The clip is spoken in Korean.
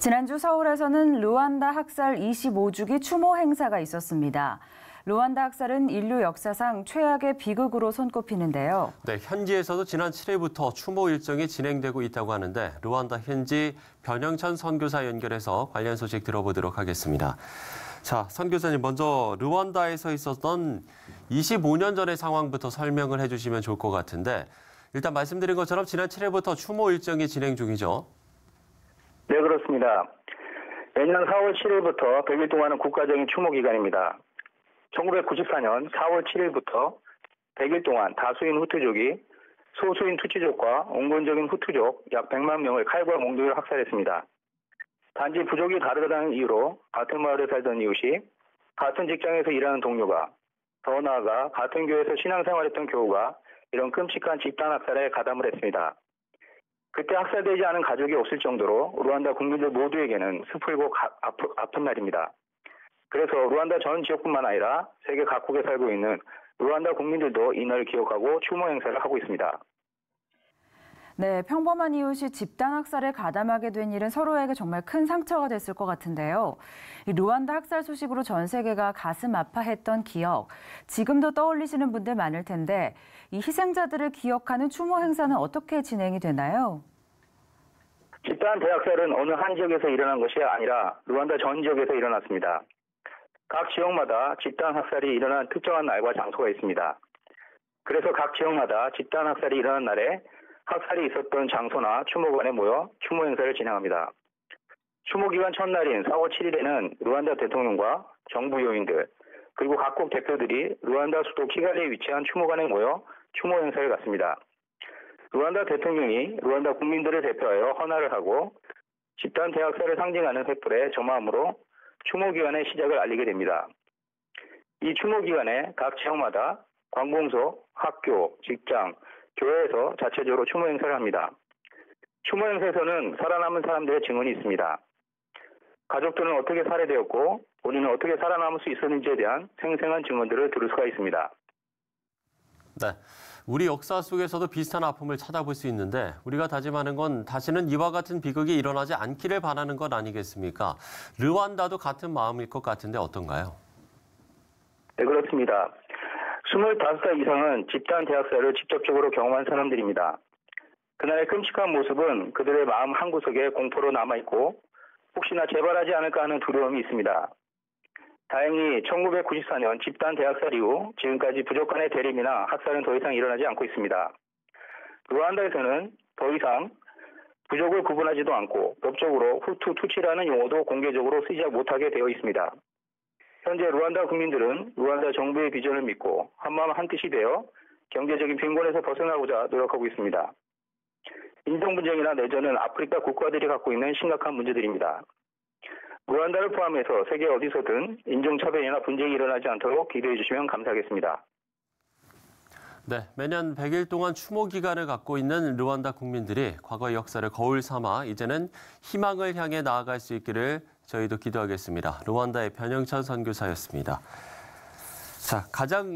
지난주 서울에서는 루안다 학살 25주기 추모 행사가 있었습니다. 루안다 학살은 인류 역사상 최악의 비극으로 손꼽히는데요. 네, 현지에서도 지난 7일부터 추모 일정이 진행되고 있다고 하는데 루안다 현지 변영찬 선교사 연결해서 관련 소식 들어보도록 하겠습니다. 자, 선교사님 먼저 루안다에서 있었던 25년 전의 상황부터 설명을 해주시면 좋을 것 같은데 일단 말씀드린 것처럼 지난 7일부터 추모 일정이 진행 중이죠. 네, 그렇습니다. 매년 4월 7일부터 100일 동안은 국가적인 추모 기간입니다. 1994년 4월 7일부터 100일 동안 다수인 후투족이 소수인 투치족과 온건적인 후투족 약 100만 명을 칼과 몽둥이로 학살했습니다. 단지 부족이 다르다는 이유로 같은 마을에 살던 이웃이 같은 직장에서 일하는 동료가 더 나아가 같은 교회에서 신앙생활했던 교우가 이런 끔찍한 집단 학살에 가담을 했습니다. 그때 학살되지 않은 가족이 없을 정도로 루안다 국민들 모두에게는 슬프고 아픈 날입니다. 그래서 루안다 전 지역뿐만 아니라 세계 각국에 살고 있는 루안다 국민들도 이 날을 기억하고 추모 행사를 하고 있습니다. 네, 평범한 이웃이 집단 학살에 가담하게 된 일은 서로에게 정말 큰 상처가 됐을 것 같은데요. 이 루안다 학살 소식으로 전 세계가 가슴 아파했던 기억, 지금도 떠올리시는 분들 많을 텐데 이 희생자들을 기억하는 추모 행사는 어떻게 진행이 되나요? 집단 대학살은 어느 한 지역에서 일어난 것이 아니라 루안다 전 지역에서 일어났습니다. 각 지역마다 집단 학살이 일어난 특정한 날과 장소가 있습니다. 그래서 각 지역마다 집단 학살이 일어난 날에 학살이 있었던 장소나 추모관에 모여 추모 행사를 진행합니다. 추모 기간 첫날인 4월 7일에는 루안다 대통령과 정부 요인들 그리고 각국 대표들이 루안다 수도 키갈리에 위치한 추모관에 모여 추모 행사를 갖습니다. 루안다 대통령이 루안다 국민들을 대표하여 헌화를 하고 집단 대학살을 상징하는 횃불에 점화함으로 추모 기간의 시작을 알리게 됩니다. 이 추모 기간에 각 지역마다 관공서, 학교, 직장, 교회에서 자체적으로 추모 행사를 합니다. 추모 행사에서는 살아남은 사람들의 증언이 있습니다. 가족들은 어떻게 살해되었고 본인은 어떻게 살아남을 수 있었는지에 대한 생생한 증언들을 들을 수가 있습니다. 네, 우리 역사 속에서도 비슷한 아픔을 찾아볼 수 있는데 우리가 다짐하는 건 다시는 이와 같은 비극이 일어나지 않기를 바라는 것 아니겠습니까? 르완다도 같은 마음일 것 같은데 어떤가요? 네, 그렇습니다. 25살 이상은 집단 대학살을 직접적으로 경험한 사람들입니다. 그날의 끔찍한 모습은 그들의 마음 한구석에 공포로 남아있고 혹시나 재발하지 않을까 하는 두려움이 있습니다. 다행히 1994년 집단 대학살 이후 지금까지 부족 간의 대립이나 학살은 더 이상 일어나지 않고 있습니다. 루안다에서는 더 이상 부족을 구분하지도 않고 법적으로 후투, 투치라는 용어도 공개적으로 쓰지 못하게 되어 있습니다. 현재 루안다 국민들은 루안다 정부의 비전을 믿고 한마음 한뜻이 되어 경제적인 빈곤에서 벗어나고자 노력하고 있습니다. 인종 분쟁이나 내전은 아프리카 국가들이 갖고 있는 심각한 문제들입니다. 루안다를 포함해서 세계 어디서든 인종차별이나 분쟁이 일어나지 않도록 기도해 주시면 감사하겠습니다. 네, 매년 100일 동안 추모 기간을 갖고 있는 루안다 국민들이 과거의 역사를 거울 삼아 이제는 희망을 향해 나아갈 수 있기를 저희도 기도하겠습니다. 루안다의 변영찬 선교사였습니다. 자, 가장